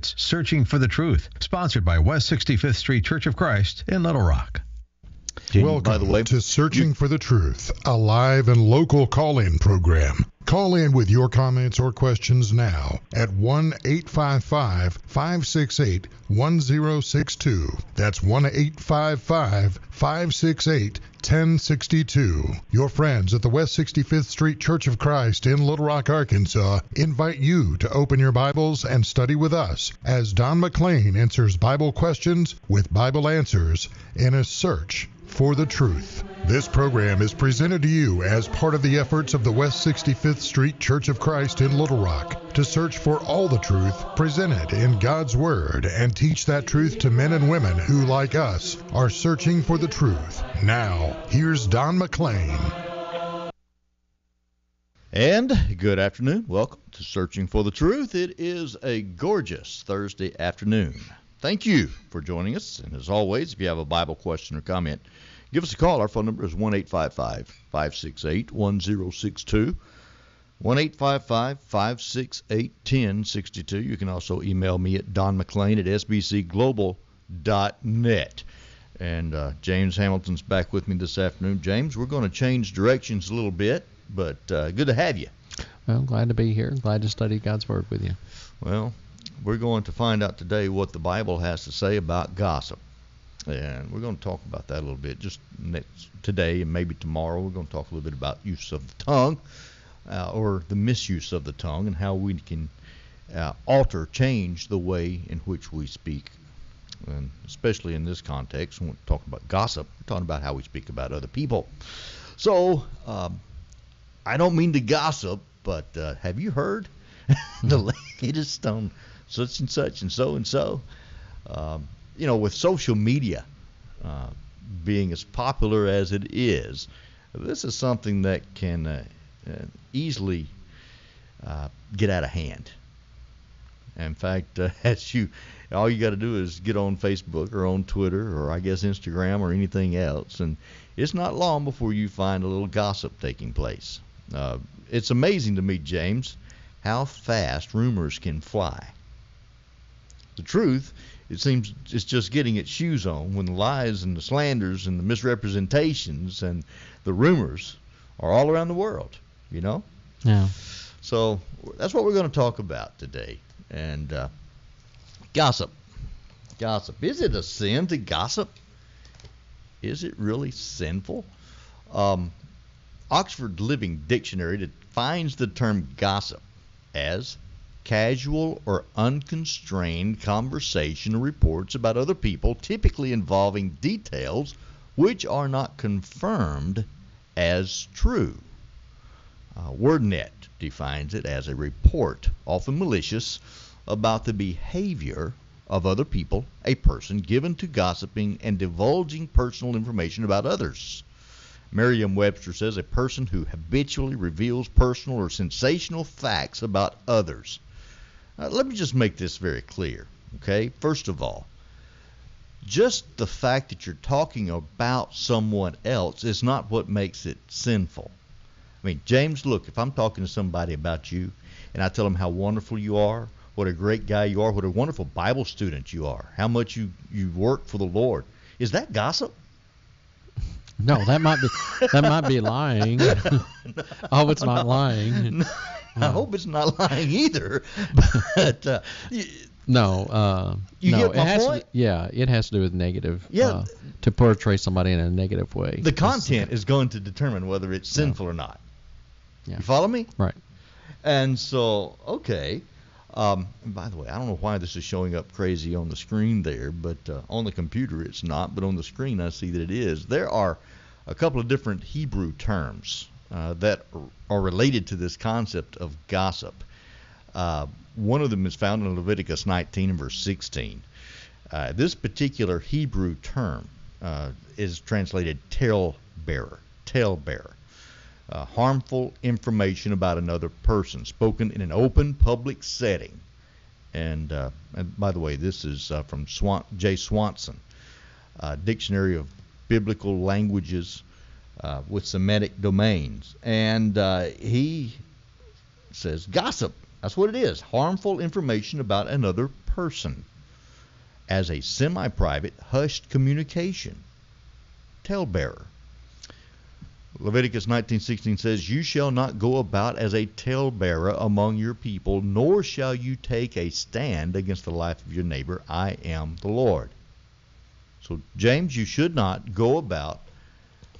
It's Searching for the Truth, sponsored by West 65th Street Church of Christ in Little Rock. Welcome, by the way, to Searching for the Truth, a live and local call-in program. Call in with your comments or questions now at 1-855-568-1062. That's 1-855-568-1062. Your friends at the West 65th Street Church of Christ in Little Rock, Arkansas invite you to open your Bibles and study with us as Don McClain answers Bible questions with Bible answers in a search for the truth. This program is presented to you as part of the efforts of the West 65th Street Church of Christ in Little Rock to search for all the truth presented in God's Word and teach that truth to men and women who, like us, are searching for the truth. Now, here's Don McClain. And good afternoon. Welcome to Searching for the Truth. It is a gorgeous Thursday afternoon. Thank you for joining us. And as always, if you have a Bible question or comment, give us a call. Our phone number is 1-855-568-1062, 1-855-568-1062. You can also email me at donmcclain at sbcglobal.net. And James Hamilton's back with me this afternoon. James, we're going to change directions a little bit, but good to have you. Well, glad to be here. Glad to study God's Word with you. Well, we're going to find out today what the Bible has to say about gossip. And we're going to talk about that a little bit just today and maybe tomorrow. We're going to talk a little bit about use of the tongue or the misuse of the tongue and how we can change the way in which we speak. And especially in this context, when we're talking about gossip, we're talking about how we speak about other people. So I don't mean to gossip, but have you heard the latest on such and such and so and so? With social media being as popular as it is, this is something that can easily get out of hand. In fact, all you got to do is get on Facebook or on Twitter or I guess Instagram or anything else, and it's not long before you find a little gossip taking place. It's amazing to me, James, how fast rumors can fly. The truth, it seems, it's just getting its shoes on when the lies and the slanders and the misrepresentations and the rumors are all around the world, you know? Yeah. So that's what we're going to talk about today. And gossip. Gossip. Is it a sin to gossip? Is it really sinful? Oxford Living Dictionary defines the term gossip as casual or unconstrained conversation or reports about other people, typically involving details which are not confirmed as true. WordNet defines it as a report, often malicious, about the behavior of other people, a person given to gossiping and divulging personal information about others. Merriam-Webster says a person who habitually reveals personal or sensational facts about others. Let me just make this very clear, okay? First of all, just the fact that you're talking about someone else is not what makes it sinful. I mean, James, look, if I'm talking to somebody about you and I tell them how wonderful you are, what a great guy you are, what a wonderful Bible student you are, how much you work for the Lord, is that gossip? No, that might be lying. I hope it's not lying. I hope it's not lying either. But no, you no, get my point? It has to do with negative. Yeah. To portray somebody in a negative way. The content is going to determine whether it's sinful or not. Yeah. You follow me? Right. And so, okay. And by the way, I don't know why this is showing up crazy on the screen there, but on the computer it's not, but on the screen I see that it is. There are a couple of different Hebrew terms that are related to this concept of gossip. One of them is found in Leviticus 19 and verse 16. This particular Hebrew term is translated tale-bearer. Harmful information about another person, spoken in an open public setting. And by the way, this is from J. Swanson, Dictionary of Biblical Languages with Semantic Domains. And he says gossip. That's what it is. Harmful information about another person as a semi-private, hushed communication. Talebearer. Leviticus 19:16 says, "You shall not go about as a talebearer among your people, nor shall you take a stand against the life of your neighbor. I am the Lord." So, James, you should not go about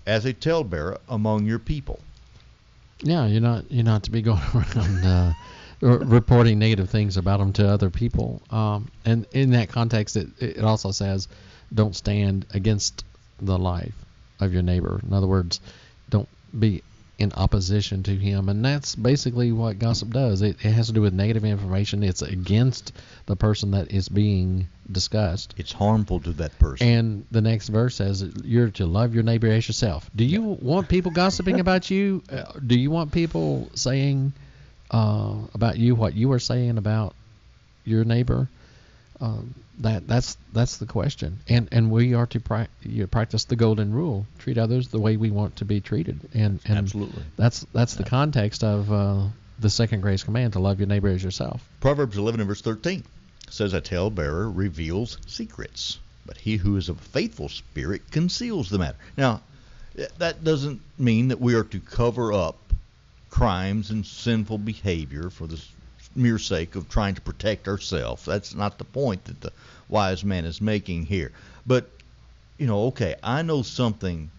as a talebearer among your people. Yeah, you're not to be going around reporting negative things about them to other people. And in that context, it also says, don't stand against the life of your neighbor. In other words, don't be in opposition to him. And that's basically what gossip does. It has to do with negative information. It's against the person that is being discussed. It's harmful to that person. And the next verse says you're to love your neighbor as yourself. Do you want people gossiping about you? Do you want people saying about you what you are saying about your neighbor? That's the question. And we are to practice the golden rule: treat others the way we want to be treated. And absolutely, that's the context of the second greatest command, to love your neighbor as yourself. Proverbs 11 and verse 13 says, "A talebearer reveals secrets, but he who is of a faithful spirit conceals the matter." Now, that doesn't mean that we are to cover up crimes and sinful behavior for the mere sake of trying to protect ourselves. That's not the point that the wise man is making here. But, okay, I know something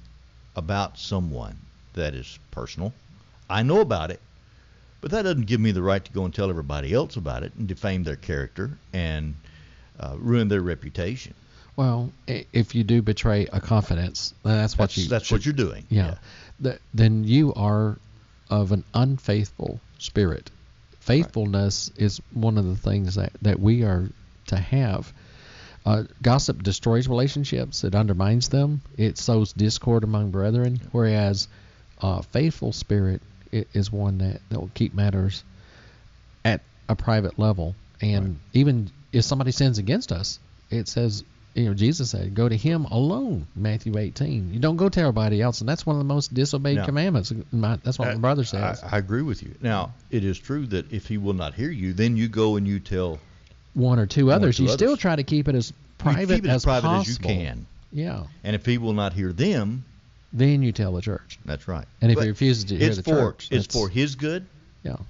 about someone that is personal. I know about it, but that doesn't give me the right to go and tell everybody else about it and defame their character and ruin their reputation. Well, if you do betray a confidence, that's what you're doing. Yeah. Then you are of an unfaithful spirit. Faithfulness is one of the things that we are to have. Gossip destroys relationships. It undermines them. It sows discord among brethren, whereas faithful spirit is one that will keep matters at a private level. And even if somebody sins against us, it says, Jesus said, go to him alone, Matthew 18. You don't go to everybody else, and that's one of the most disobeyed commandments. That's what my brother says. I agree with you. Now, it is true that if he will not hear you, then you go and you tell one or two others. You still try to keep it as private as possible. As you can. Yeah. And if he will not hear them, then you tell the church. That's right. And if he refuses to hear the church, it's for his good,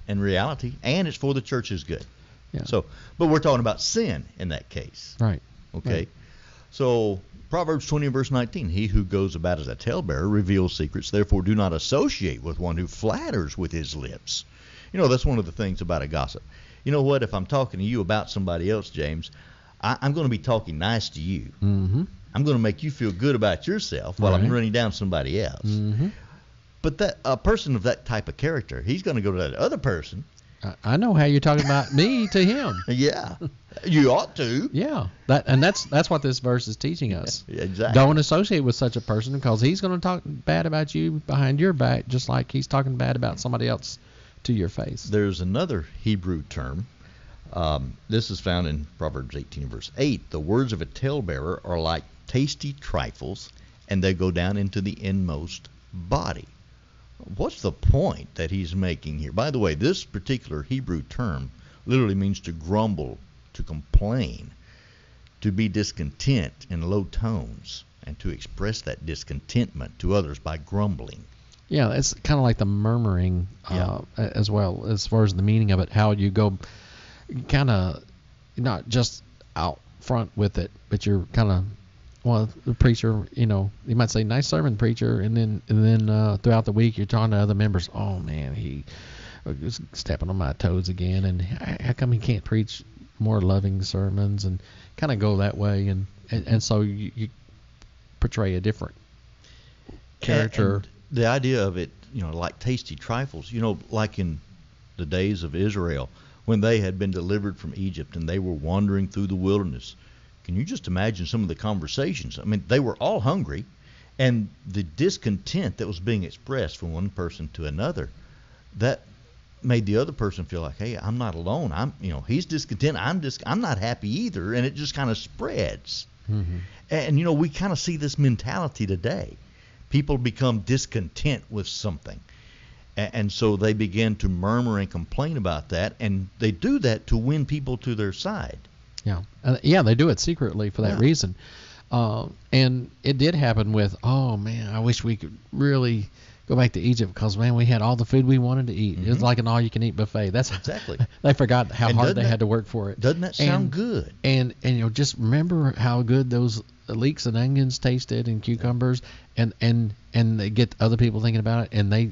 in reality, and it's for the church's good. Yeah. So, but we're talking about sin in that case. Right. Okay. Right. So Proverbs 20 verse 19, "He who goes about as a talebearer reveals secrets. Therefore do not associate with one who flatters with his lips." That's one of the things about a gossip. You know what? If I'm talking to you about somebody else, James, I'm going to be talking nice to you. Mm-hmm. I'm going to make you feel good about yourself while I'm running down somebody else. Mm-hmm. But a person of that type of character, he's going to go to that other person. I know how you're talking about me to him. Yeah, you ought to. Yeah, that's what this verse is teaching us. Yeah, exactly. Don't associate with such a person, because he's going to talk bad about you behind your back, just like he's talking bad about somebody else to your face. There's another Hebrew term. This is found in Proverbs 18 verse 8. "The words of a talebearer are like tasty trifles, and they go down into the inmost body." What's the point that he's making here? By the way, this particular Hebrew term literally means to grumble, to complain, to be discontent in low tones, and to express that discontentment to others by grumbling. Yeah, it's kind of like the murmuring as well, as far as the meaning of it, how you go kind of not just out front with it, but you're kind of, the preacher, you might say, "Nice sermon, preacher," and then throughout the week you're talking to other members. "Oh man, he was stepping on my toes again, and how come he can't preach more loving sermons?" And kind of go that way, and so you portray a different character. And the idea of it, like tasty trifles, like in the days of Israel when they had been delivered from Egypt and they were wandering through the wilderness. Can you just imagine some of the conversations? I mean, they were all hungry, and the discontent that was being expressed from one person to another, that made the other person feel like, hey, I'm not alone. He's discontent. I'm not happy either, and it just kind of spreads. Mm-hmm. And we kind of see this mentality today. People become discontent with something, and so they begin to murmur and complain about that, and they do that to win people to their side. Yeah. Yeah, they do it secretly for that reason. And it did happen with, oh, man, I wish we could really go back to Egypt because, man, we had all the food we wanted to eat. It was like an all-you-can-eat buffet. That's exactly. They forgot how hard they had to work for it. Doesn't that sound good? And just remember how good those leeks and onions tasted and cucumbers, and they get other people thinking about it, and they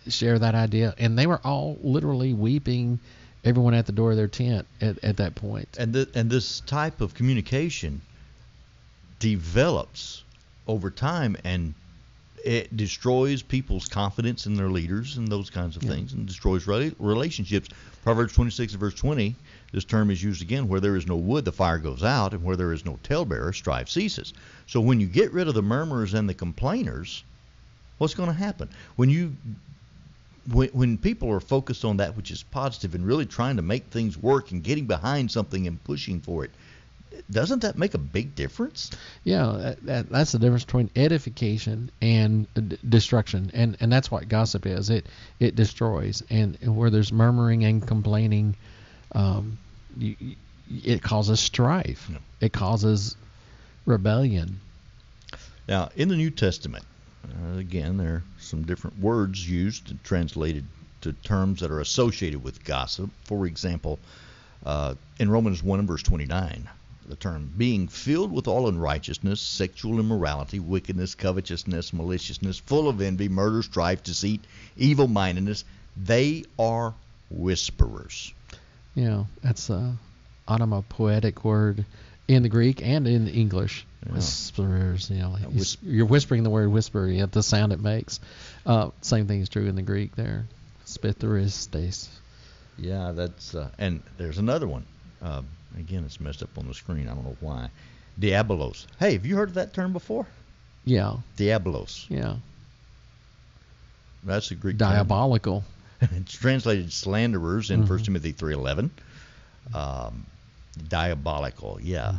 share that idea. And they were all literally weeping, everyone at the door of their tent at that point. And this type of communication develops over time, and it destroys people's confidence in their leaders and those kinds of things, and destroys relationships. Proverbs 26 and verse 20, this term is used again, where there is no wood, the fire goes out, and where there is no talebearer, strife ceases. So when you get rid of the murmurers and the complainers, what's going to happen? When people are focused on that which is positive and really trying to make things work and getting behind something and pushing for it, doesn't that make a big difference? Yeah, that's the difference between edification and destruction, and that's what gossip is. It destroys, and where there's murmuring and complaining, it causes strife. No. It causes rebellion. Now, in the New Testament, again, there are some different words used and translated to terms that are associated with gossip. For example, in Romans 1 and verse 29, the term being filled with all unrighteousness, sexual immorality, wickedness, covetousness, maliciousness, full of envy, murder, strife, deceit, evil-mindedness, they are whisperers. Yeah, that's an onomatopoetic word in the Greek and in the English. Yeah. Whisperers, you're whispering the word whisper, yet the sound it makes. Same thing is true in the Greek there. Spitharistes. Yeah, that's and there's another one. Again, it's messed up on the screen. I don't know why. Diabolos. Hey, have you heard of that term before? Yeah. Diabolos. Yeah. That's a Greek diabolical term. It's translated slanderers in 1 Timothy 3:11. Diabolical, yeah.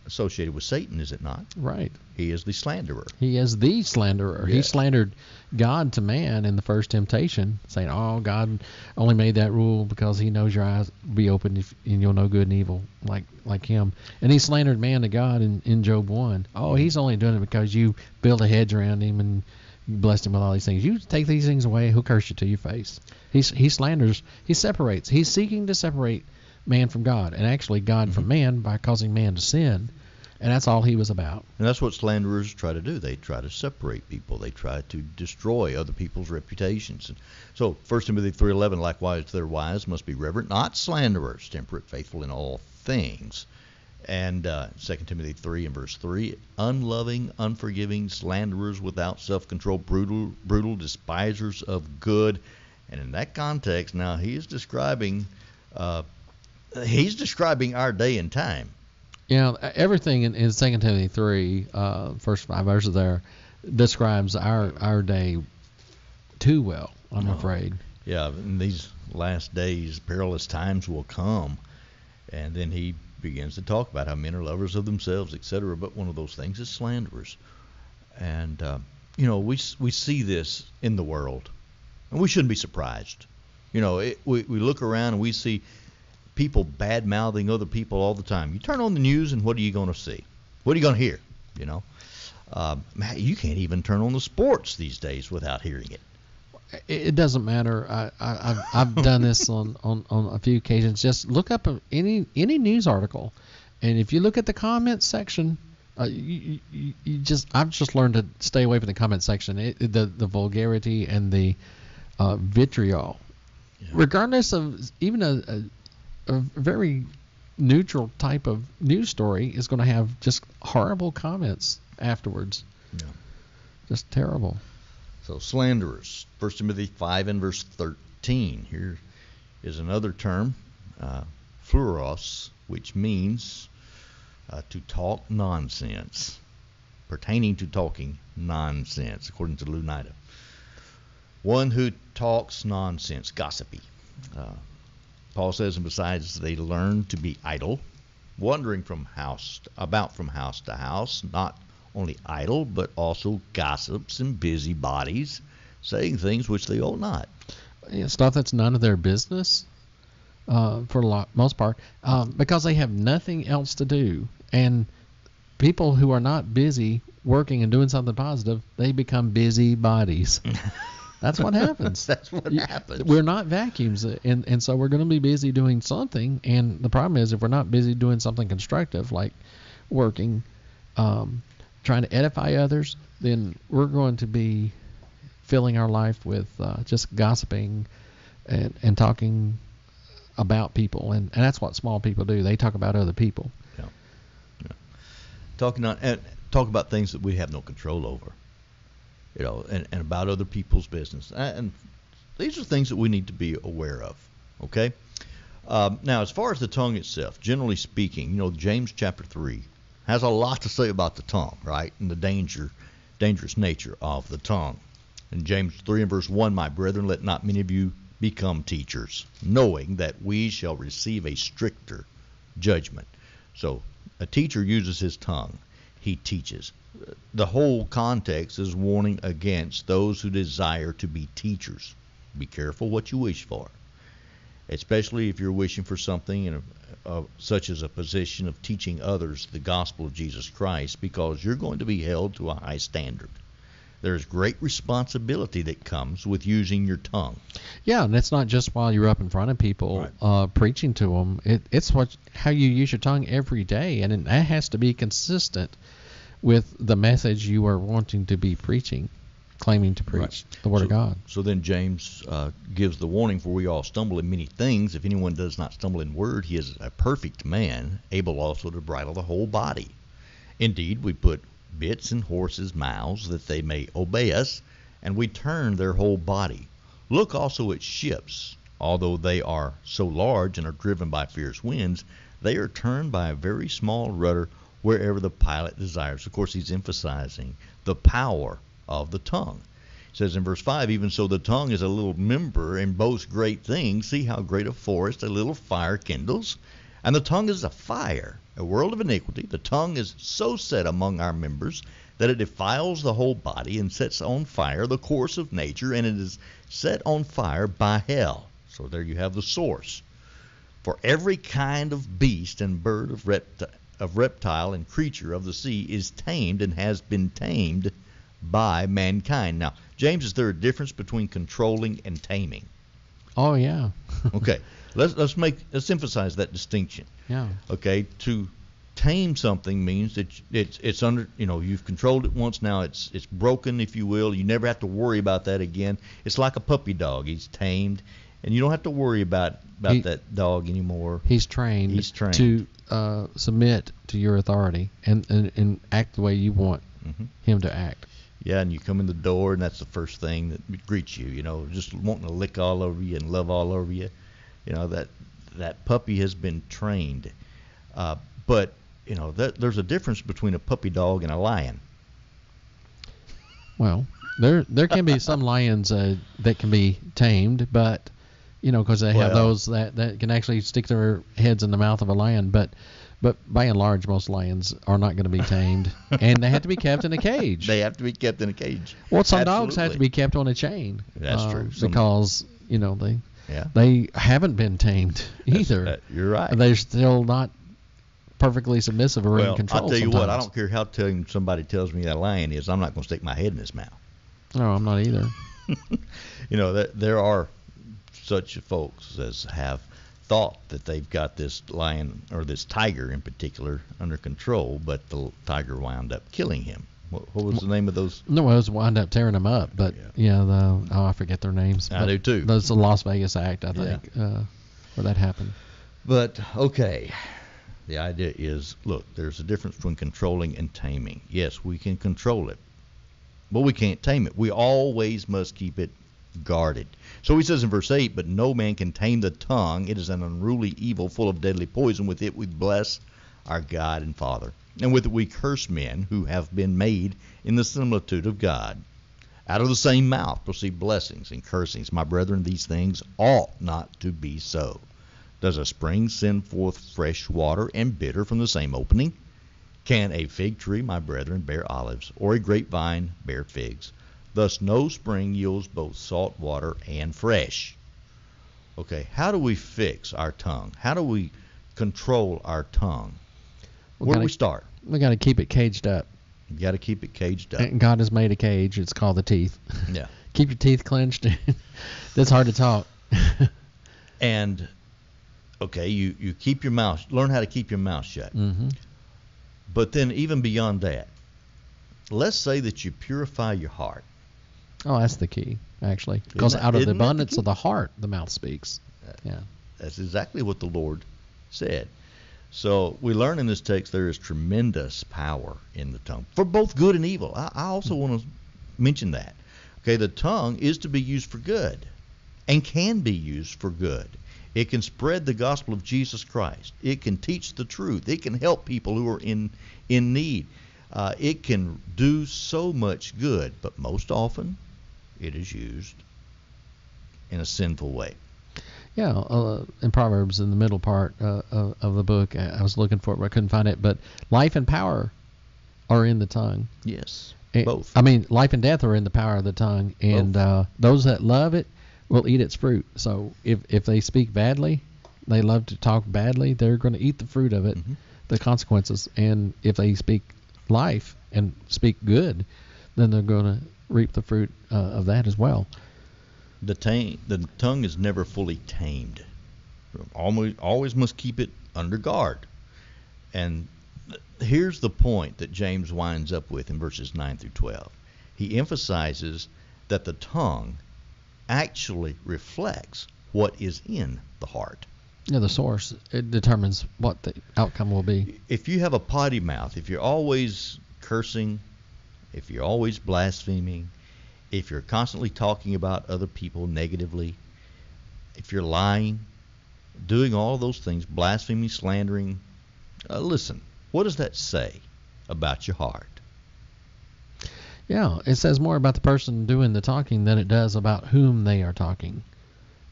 Associated with Satan, is it not? Right. He is the slanderer. He is the slanderer. Yeah. He slandered God to man in the first temptation, saying, "Oh, God only made that rule because He knows your eyes will be open and you'll know good and evil like Him." And he slandered man to God in Job 1. Oh, He's only doing it because you built a hedge around Him and you blessed Him with all these things. You take these things away, He'll curse you to your face. He slanders. He separates. He's seeking to separate man from God, and actually God from man by causing man to sin. And that's all he was about. And that's what slanderers try to do. They try to separate people. They try to destroy other people's reputations. And so 1 Timothy 3:11, likewise their wives must be reverent, not slanderers, temperate, faithful in all things. And 2 Timothy 3 and verse 3, unloving, unforgiving, slanderers without self-control, brutal, despisers of good. And in that context, now he's describing our day and time. Yeah, everything in 2 Timothy 3, first 5 verses there, describes our day too well, I'm afraid. Yeah, in these last days, perilous times will come. And then he begins to talk about how men are lovers of themselves, etc. But one of those things is slanderers. And, we see this in the world. And we shouldn't be surprised. We look around and we see people bad-mouthing other people all the time. You turn on the news, and what are you going to see? What are you going to hear? You can't even turn on the sports these days without hearing it. It doesn't matter. I've done this on a few occasions. Just look up any news article, and if you look at the comment section, I've just learned to stay away from the comment section. The vulgarity and the vitriol, regardless of even a very neutral type of news story, is going to have just horrible comments afterwards. Yeah. Just terrible. So slanderers, 1 Timothy 5 and verse 13. Here is another term, phluros, which means to talk nonsense, pertaining to talking nonsense, according to Lunida. One who talks nonsense, gossipy. Paul says, and besides, they learn to be idle, wandering from house to house, not only idle, but also gossips and busybodies, saying things which they ought not. Stuff that's none of their business. for most part, because they have nothing else to do. And people who are not busy working and doing something positive, they become busy bodies. That's what happens. That's what happens. We're not vacuums, and so we're going to be busy doing something. And the problem is, if we're not busy doing something constructive, like working, trying to edify others, then we're going to be filling our life with just gossiping and talking about people. And that's what small people do. They talk about other people. Yeah. Talk about things that we have no control over. And about other people's business. And these are things that we need to be aware of, okay? Now, as far as the tongue itself, generally speaking, James chapter 3 has a lot to say about the tongue, right? And the dangerous nature of the tongue. In James 3 and verse 1, my brethren, let not many of you become teachers, knowing that we shall receive a stricter judgment. So a teacher uses his tongue. He teaches. The whole context is warning against those who desire to be teachers. Be careful what you wish for, especially if you're wishing for something such as a position of teaching others the gospel of Jesus Christ, because you're going to be held to a high standard. There's great responsibility that comes with using your tongue. Yeah, and it's not just while you're up in front of people preaching to them. It's how you use your tongue every day, and that has to be consistent with the message you are wanting to be preaching, claiming to preach the Word of God. So then James gives the warning, for we all stumble in many things. If anyone does not stumble in word, he is a perfect man, able also to bridle the whole body. Indeed, we put bits in horses' mouths that they may obey us, and we turn their whole body. Look also at ships. Although they are so large and are driven by fierce winds, they are turned by a very small rudder wherever the pilot desires. Of course, he's emphasizing the power of the tongue. It says in verse 5, even so the tongue is a little member and boasts great things. See how great a forest a little fire kindles. And the tongue is a fire, a world of iniquity. The tongue is so set among our members that it defiles the whole body and sets on fire the course of nature, and it is set on fire by hell. So there you have the source. For every kind of beast and bird of reptile and creature of the sea is tamed and has been tamed by mankind. Now, James, is there a difference between controlling and taming? Oh, yeah. Okay. Let's emphasize that distinction. Yeah. Okay. To tame something means that it's under, you've controlled it once. Now it's broken, if you will. You never have to worry about that again. It's like a puppy dog. He's tamed, and you don't have to worry about that dog anymore. He's trained to submit to your authority and act the way you want him to act. Yeah, and you come in the door, and that's the first thing that greets you. Just wanting to lick all over you and love all over you. That puppy has been trained. But there's a difference between a puppy dog and a lion. Well, there can be some lions that can be tamed, but because they have those that can actually stick their heads in the mouth of a lion. But by and large, most lions are not going to be tamed, and they have to be kept in a cage. They have to be kept in a cage. Well, some dogs have to be kept on a chain. That's true. Because they haven't been tamed either. You're right. They're still not perfectly submissive or in control. I'll tell you sometimes. what. I don't care how tame somebody tells me that a lion is. I'm not going to stick my head in his mouth. No, I'm not either. There are such folks as have thought that they've got this lion or this tiger in particular under control, but the tiger wound up killing him. What was the name of those? No, it was wound up tearing them up, but I forget their names. I do too. That's the Las Vegas Act, I think, where that happened. But okay, the idea is, look, there's a difference between controlling and taming. Yes, we can control it, but we can't tame it. We always must keep it guarded. So he says in verse 8, but no man can tame the tongue. It is an unruly evil full of deadly poison. With it we bless our God and Father, and with it we curse men who have been made in the similitude of God. Out of the same mouth proceed blessings and cursings. My brethren, these things ought not to be so. Does a spring send forth fresh water and bitter from the same opening? Can a fig tree, my brethren, bear olives, or a grapevine bear figs? Thus no spring yields both salt water and fresh. Okay, how do we fix our tongue? How do we control our tongue? We Where do gotta- we start? We got to keep it caged up. You got to keep it caged up. And God has made a cage. It's called the teeth. Yeah. Keep your teeth clenched. That's hard to talk. And, okay, you keep your mouth, learn how to keep your mouth shut. Mm-hmm. But then even beyond that, let's say that you purify your heart. Oh, that's the key, actually. Because out of the isn't that the abundance key? of the heart, the mouth speaks. Yeah. That's exactly what the Lord said. So we learn in this text there is tremendous power in the tongue for both good and evil. I also want to mention that. Okay, the tongue is to be used for good and can be used for good. It can spread the gospel of Jesus Christ. It can teach the truth. It can help people who are in need. It can do so much good, but most often it is used in a sinful way. Yeah, in Proverbs, in the middle part of the book, I was looking for it, but I couldn't find it. But life and power are in the tongue. Yes, And- both. I mean, life and death are in the power of the tongue, and those that love it will eat its fruit. So if they speak badly, they love to talk badly, they're going to eat the fruit of it, the consequences. And if they speak life and speak good, then they're going to reap the fruit of that as well. The tongue is never fully tamed. Always must keep it under guard. And here's the point that James winds up with in verses 9 through 12. He emphasizes that the tongue actually reflects what is in the heart. Yeah, the source, it determines what the outcome will be. If you have a potty mouth, if you're always cursing, if you're always blaspheming, if you're constantly talking about other people negatively, if you're lying, doing all those things, blaspheming, slandering, listen, what does that say about your heart? Yeah, it says more about the person doing the talking than it does about whom they are talking.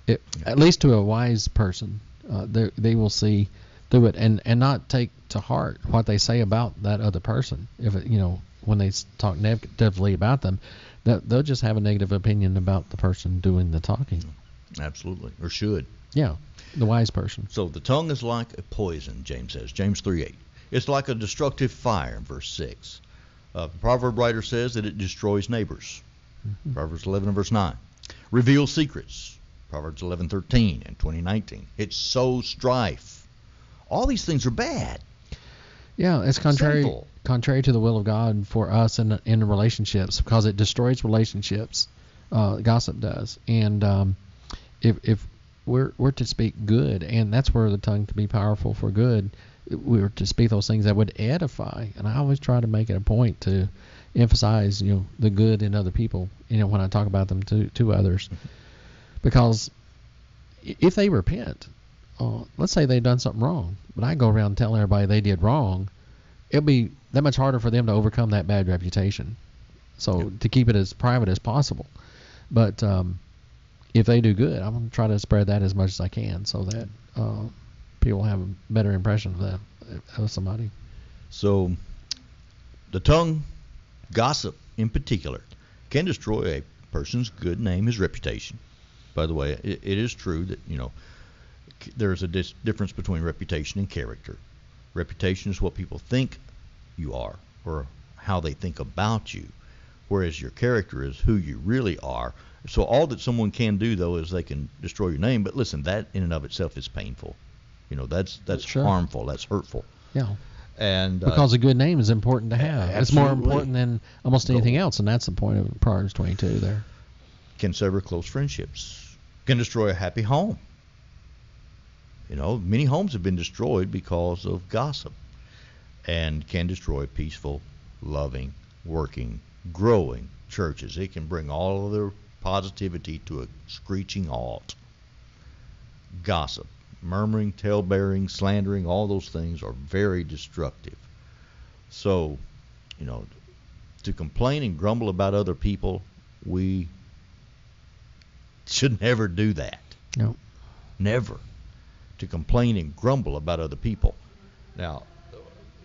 At least to a wise person, they will see through it and not take to heart what they say about that other person. If when they talk negatively about them, they'll just have a negative opinion about the person doing the talking. Absolutely, or should. Yeah, the wise person. So the tongue is like a poison, James says, James 3:8. It's like a destructive fire, in verse 6. The proverb writer says that it destroys neighbors, Proverbs 11 and verse 9. Reveals secrets, Proverbs 11:13 and 20:19. It sows strife. All these things are bad. Yeah, it's contrary to the will of God for us in relationships, because it destroys relationships. Gossip does, and if we're to speak good, and that's where the tongue can be powerful for good. We're to speak those things that would edify, and I always try to make it a point to emphasize the good in other people. When I talk about them to others, because if they repent, let's say they've done something wrong, but I go around telling everybody they did wrong, it'll be that much harder for them to overcome that bad reputation. So to keep it as private as possible. But if they do good, I'm going to try to spread that as much as I can so that people have a better impression of somebody. So the tongue, gossip in particular, can destroy a person's good name, his reputation. By the way, it is true that, there's a difference between reputation and character. Reputation is what people think you are or how they think about you, whereas your character is who you really are. So all that someone can do, though, is they can destroy your name. But listen, that in and of itself is painful. That's Sure. harmful. That's hurtful. Yeah. And Because a good name is important to have. It's more absolutely. important than almost anything else, and that's the point of Proverbs 22 there. Can sever close friendships. Can destroy a happy home. Many homes have been destroyed because of gossip, and can destroy peaceful, loving, working, growing churches. It can bring all of their positivity to a screeching halt. Gossip, murmuring, tale-bearing, slandering, all those things are very destructive. So, to complain and grumble about other people, we should never do that. No. Never. To complain and grumble about other people. Now,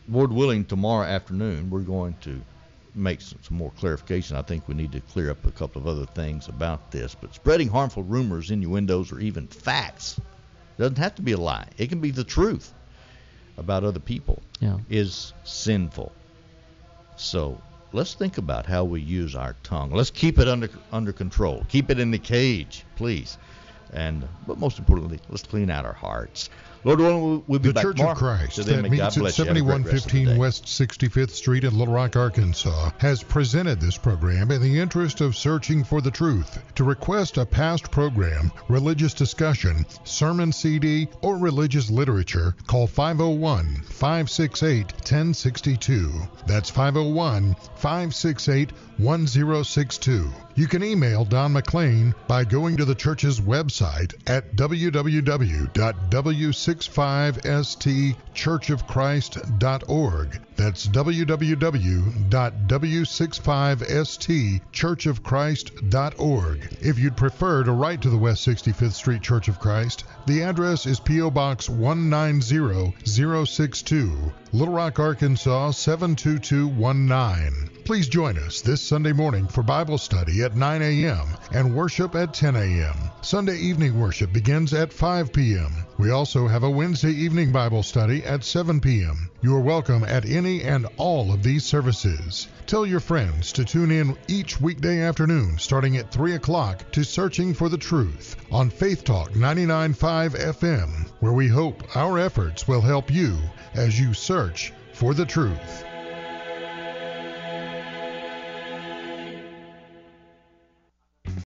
Lord willing, tomorrow afternoon we're going to make some more clarification. I think we need to clear up a couple of other things about this. But spreading harmful rumors, innuendos, or even facts, doesn't have to be a lie. It can be the truth about other people, is sinful. So let's think about how we use our tongue. Let's keep it under control. Keep it in the cage, please. But most importantly, let's clean out our hearts. Lord willing, we'll be back tomorrow. The Church of Christ So that meets at 7115 West 65th Street in Little Rock, Arkansas, has presented this program in the interest of searching for the truth. To request a past program, religious discussion, sermon CD, or religious literature, call 501-568-1062. That's 501-568-1062. You can email Don McClain by going to the church's website at www.w65stchurchofchrist.org. That's www.w65stchurchofchrist.org. If you'd prefer to write to the West 65th Street Church of Christ, the address is P.O. Box 190062, Little Rock, Arkansas 72219. Please join us this Sunday morning for Bible study at 9 a.m. and worship at 10 a.m. Sunday evening worship begins at 5 p.m. We also have a Wednesday evening Bible study at 7 p.m. You are welcome at any and all of these services. Tell your friends to tune in each weekday afternoon starting at 3 o'clock to Searching for the Truth on Faith Talk 99.5 FM, where we hope our efforts will help you as you search for the truth.